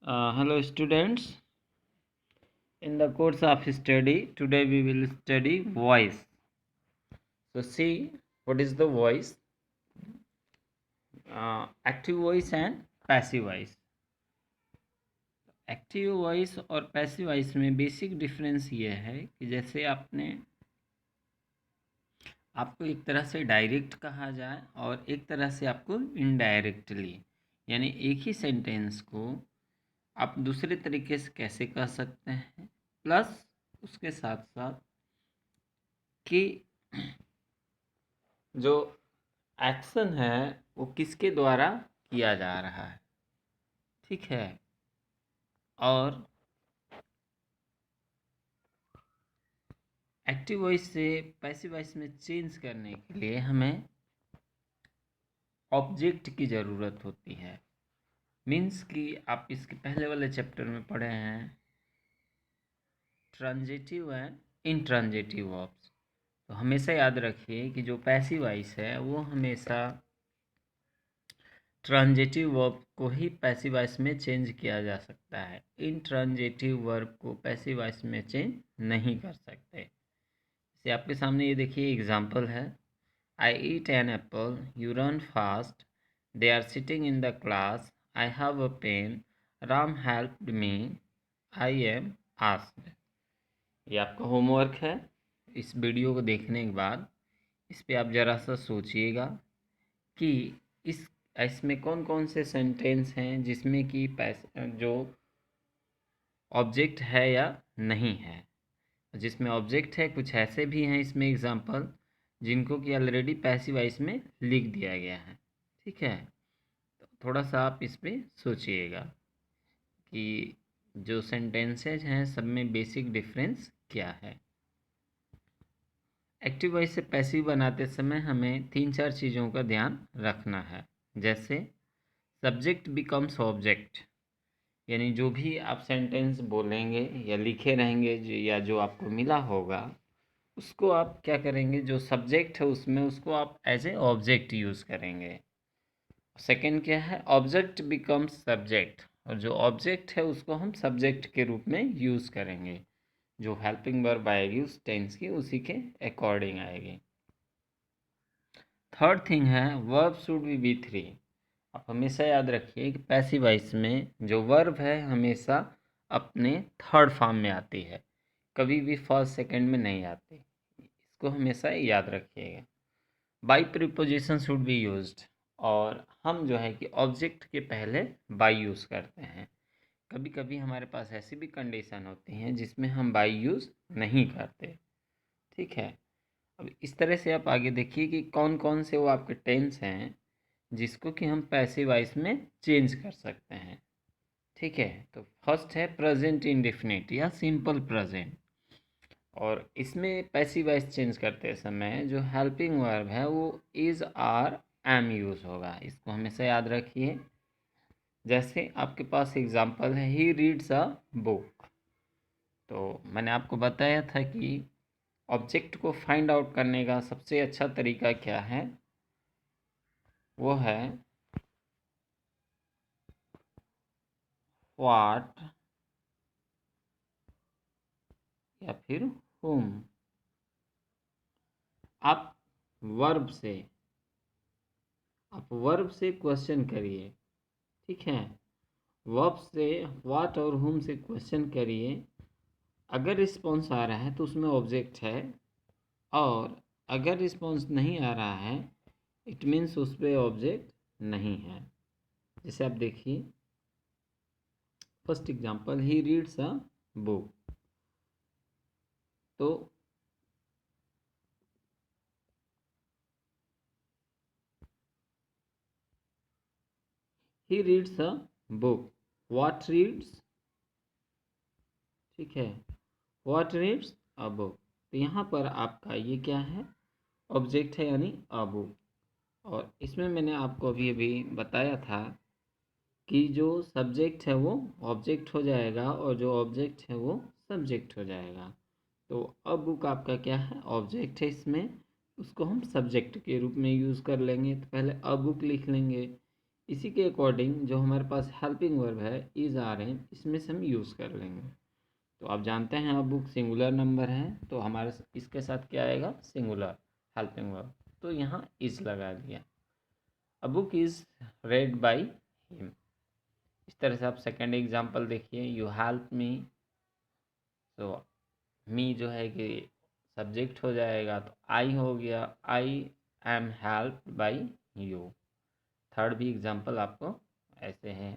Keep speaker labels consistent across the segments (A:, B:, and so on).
A: Hello students. In the course of study, today we will study voice. So see what is the voice, active voice and passive voice. Active voice और passive voice में basic difference ये है कि जैसे आपको एक तरह से डायरेक्ट कहा जाए और एक तरह से आपको इनडायरेक्टली, यानी एक ही सेंटेंस को आप दूसरे तरीके से कैसे कह सकते हैं, प्लस उसके साथ साथ कि जो एक्शन है वो किसके द्वारा किया जा रहा है। ठीक है। और एक्टिव वॉइस से पैसिव वॉइस में चेंज करने के लिए हमें ऑब्जेक्ट की ज़रूरत होती है। मीन्स कि आप इसके पहले वाले चैप्टर में पढ़े हैं ट्रांजिटिव एंड इनट्रांजिटिव वर्ब्स। तो हमेशा याद रखिए कि जो पैसिव वॉइस है वो हमेशा ट्रांजिटिव वर्ब को ही पैसिव वॉइस में चेंज किया जा सकता है, इनट्रांजिटिव वर्ब को पैसिव वॉइस में चेंज नहीं कर सकते। जैसे आपके सामने ये देखिए एग्जाम्पल है, I eat an apple, you run fast, they are sitting in the class, I have a pen, Ram helped me, I am asked. ये आपका होमवर्क है। इस वीडियो को देखने के बाद इस पे आप ज़रा सा सोचिएगा कि इस इसमें कौन कौन से सेंटेंस हैं जिसमें कि जो ऑब्जेक्ट है या नहीं है। जिसमें ऑब्जेक्ट है कुछ ऐसे भी हैं इसमें एग्जांपल जिनको कि ऑलरेडी पैसिव वॉइस में लिख दिया गया है। ठीक है। तो थोड़ा सा आप इस पे सोचिएगा कि जो सेंटेंसेज हैं सब में बेसिक डिफरेंस क्या है। एक्टिव वॉइस से पैसिव बनाते समय हमें 3-4 चीज़ों का ध्यान रखना है। जैसे सब्जेक्ट बिकम्स ऑब्जेक्ट, यानी जो भी आप सेंटेंस बोलेंगे या लिखे रहेंगे या जो आपको मिला होगा उसको आप क्या करेंगे, जो सब्जेक्ट है उसमें उसको आप एज ए ऑब्जेक्ट यूज़ करेंगे। सेकंड क्या है, ऑब्जेक्ट बिकम्स सब्जेक्ट, और जो ऑब्जेक्ट है उसको हम सब्जेक्ट के रूप में यूज़ करेंगे। जो हेल्पिंग वर्ब आएगी उस टेंस की उसी के अकॉर्डिंग आएगी। थर्ड थिंग है वर्ब शुड बी V3। आप हमेशा याद रखिए कि पैसिव वॉइस में जो वर्ब है हमेशा अपने थर्ड फॉर्म में आती है, कभी भी फर्स्ट सेकंड में नहीं आती। इसको हमेशा याद रखिएगा। By preposition should be used, और हम जो है कि ऑब्जेक्ट के पहले बाई यूज़ करते हैं। कभी कभी हमारे पास ऐसी भी कंडीशन होती हैं जिसमें हम बाई यूज़ नहीं करते। ठीक है। अब इस तरह से आप आगे देखिए कि कौन कौन से वो आपके टेंस हैं जिसको कि हम पैसिव वॉइस में चेंज कर सकते हैं। ठीक है। तो फर्स्ट है प्रेजेंट इंडेफिनिट या सिंपल प्रेजेंट, और इसमें पैसिव वॉइस चेंज करते समय जो हेल्पिंग वर्ब है वो इज़ आर एम यूज़ होगा। इसको हमेशा याद रखिए। जैसे आपके पास एग्जांपल है ही रीड्स अ बुक, तो मैंने आपको बताया था कि ऑब्जेक्ट को फाइंड आउट करने का सबसे अच्छा तरीका क्या है, वो है व्हाट या फिर whom। आप वर्ब से क्वेश्चन करिए। ठीक है। वर्ब से व्हाट और whom से क्वेश्चन करिए। अगर रिस्पॉन्स आ रहा है तो उसमें ऑब्जेक्ट है, और अगर रिस्पॉन्स नहीं आ रहा है इट मीन्स उस पर ऑब्जेक्ट नहीं है। जैसे आप देखिए first example he reads a book, तो he reads a book, what reads. ठीक है। व्हाट रीड्स अ बुक, तो यहाँ पर आपका ये क्या है, ऑब्जेक्ट है यानी अ बुक। और इसमें मैंने आपको अभी अभी बताया था कि जो सब्जेक्ट है वो ऑब्जेक्ट हो जाएगा और जो ऑब्जेक्ट है वो सब्जेक्ट हो जाएगा। तो अ बुक आपका क्या है, ऑब्जेक्ट है, इसमें उसको हम सब्जेक्ट के रूप में यूज़ कर लेंगे। तो पहले अ बुक लिख लेंगे, इसी के अकॉर्डिंग जो हमारे पास हेल्पिंग वर्ब है इज आर एम, इसमें से हम यूज़ कर लेंगे। तो आप जानते हैं अब बुक सिंगुलर नंबर है, तो हमारे इसके साथ क्या आएगा, सिंगुलर हेल्पिंग वर्ब, तो यहाँ इज लगा दिया। A book is red by him. इस तरह से आप सेकेंड एग्जाम्पल देखिए, यू हेल्प मी, तो मी जो है कि सब्जेक्ट हो जाएगा, तो आई हो गया, I am helped bye you. Third भी एग्जाम्पल आपको ऐसे है।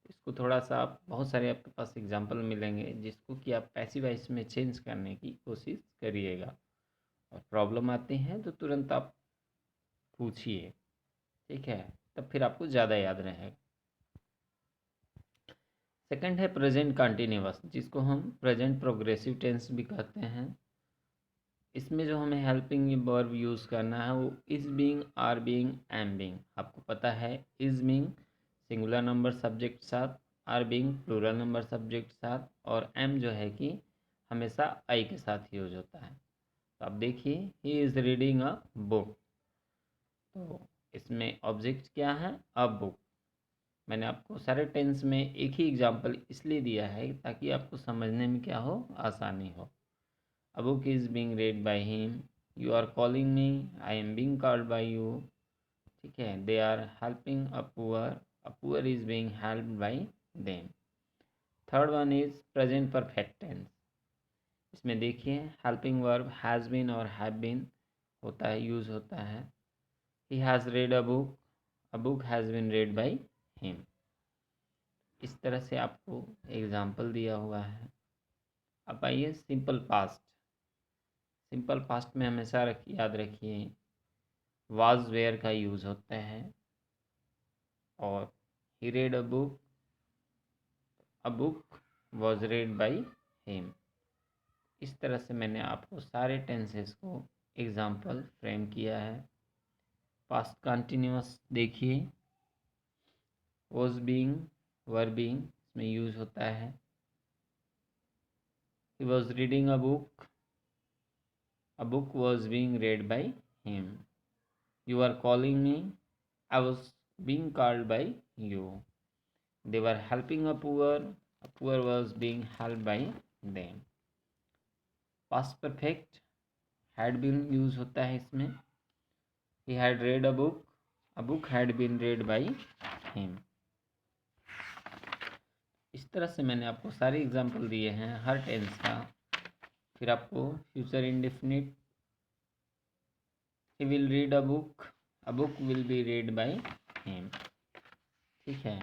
A: इसको थोड़ा सा आप, बहुत सारे आपके पास एग्जाम्पल मिलेंगे जिसको कि आप पैसिव वॉइस में चेंज करने की कोशिश करिएगा, और प्रॉब्लम आती है तो तुरंत आप पूछिए, ठीक है, तब फिर आपको ज़्यादा याद रहेगा। सेकंड है प्रेजेंट कंटिन्यूअस, जिसको हम प्रेजेंट प्रोग्रेसिव टेंस भी कहते हैं। इसमें जो हमें हेल्पिंग वर्ब यूज़ करना है वो is being, are being, am being. आपको पता है is being singular number subject साथ, are being plural number subject साथ, और एम जो है कि हमेशा आई के साथ यूज होता है। तो आप देखिए, he is reading a book, तो इसमें ऑब्जेक्ट क्या है, अ बुक। मैंने आपको सारे टेंस में एक ही एग्जाम्पल इसलिए दिया है ताकि आपको समझने में क्या हो, आसानी हो। A book is being read by him. You are calling me. I am being called by you. ठीक है, they are helping a poor. A poor is being helped by them. Third one is present perfect tense. इसमें देखिए helping verb has been और have been होता है, use होता है। He has read a book, a book has been read by him. इस तरह से आपको एग्जाम्पल दिया हुआ है। अब आइए सिंपल पास्ट। सिंपल पास्ट में हमेशा याद रखिए वाज वेयर का यूज़ होता है, और he read a book was read by him. इस तरह से मैंने आपको सारे टेंसेस को एग्जाम्पल फ्रेम किया है। पास्ट कंटिन्यूअस देखिए, वॉज बीइंग, वर बीइंग इसमें यूज़ होता है। He was reading a book was being read by him. You are calling me, I was being called by you. They were helping a poor was being helped by them. Past perfect had been use होता है इसमें। He had read a book had been read by him. इस तरह से मैंने आपको सारे example दिए हैं हर टेंस का। फिर आपको future indefinite, he will read a book will be read by him, ठीक है।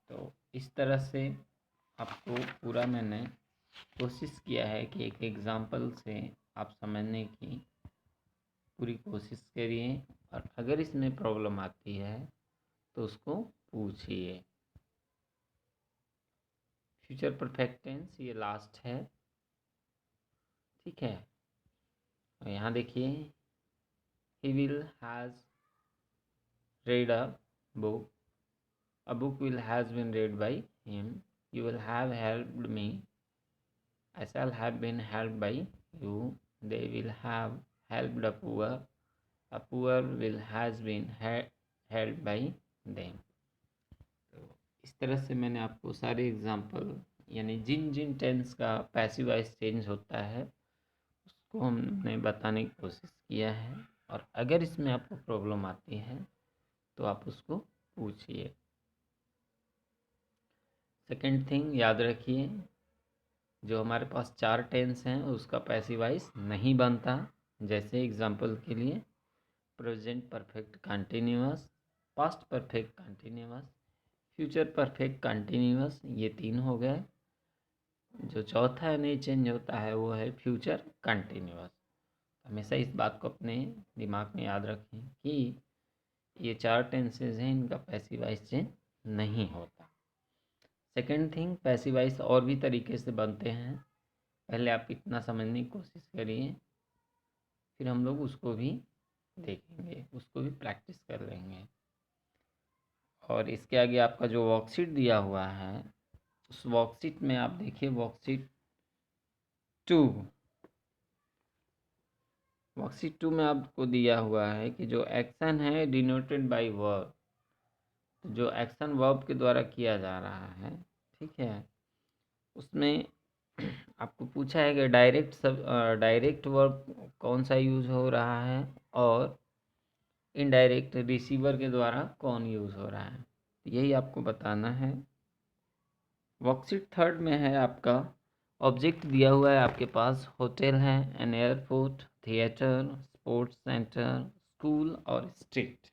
A: तो इस तरह से आपको पूरा मैंने कोशिश किया है कि एक एग्ज़ाम्पल से आप समझने की पूरी कोशिश करिए, और अगर इसमें प्रॉब्लम आती है तो उसको पूछिए। फ्यूचर परफेक्ट टेंस ये लास्ट है, ठीक है। और यहाँ देखिए, he will has read a book will has been read by him. You will have helped me, I shall have been helped by you. They will have helped a poor will has been helped by them. तो इस तरह से मैंने आपको सारे example, यानी जिन जिन tense का passive voice change होता है उसको हमने बताने की कोशिश किया है, और अगर इसमें आपको प्रॉब्लम आती है तो आप उसको पूछिए। सेकंड थिंग याद रखिए, जो हमारे पास चार टेंस हैं उसका पैसिव वॉइस नहीं बनता। जैसे एग्जांपल के लिए present perfect continuous, past perfect continuous, future perfect continuous, ये तीन हो गए। जो चौथा नहीं चेंज होता है वो है फ्यूचर कंटिन्यूअस। हमेशा इस बात को अपने दिमाग में याद रखें कि ये चार टेंसेज हैं, इनका पैसिव वॉइस चेंज नहीं होता। सेकेंड थिंग, पैसिव वॉइस और भी तरीके से बनते हैं, पहले आप इतना समझने की कोशिश करिए, फिर हम लोग उसको भी देखेंगे, उसको भी प्रैक्टिस कर लेंगे। और इसके आगे आपका जो वर्कशीट दिया हुआ है, उस वर्कशीट में आप देखिए वर्कशीट 2। वर्कशीट 2 में आपको दिया हुआ है कि जो एक्शन है डिनोटेड बाय वर्ब, तो जो एक्शन वर्ब के द्वारा किया जा रहा है, ठीक है, उसमें आपको पूछा है कि डायरेक्ट वर्ब कौन सा यूज़ हो रहा है और इनडायरेक्ट रिसीवर के द्वारा कौन यूज़ हो रहा है, यही आपको बताना है। वर्कशीट थर्ड में है आपका ऑब्जेक्ट दिया हुआ है आपके पास, होटल है, an airport, theatre, sports centre, school और स्ट्रीट।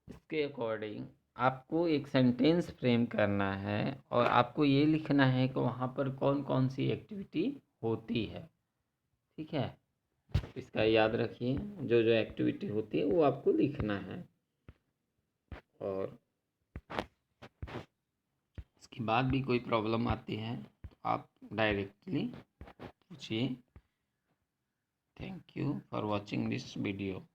A: इसके अकॉर्डिंग आपको एक सेंटेंस फ्रेम करना है और आपको ये लिखना है कि वहाँ पर कौन कौन सी एक्टिविटी होती है, ठीक है। इसका याद रखिए, जो जो एक्टिविटी होती है वो आपको लिखना है। और इसके बाद भी कोई प्रॉब्लम आती है तो आप डायरेक्टली पूछिए। Thank you for watching this video.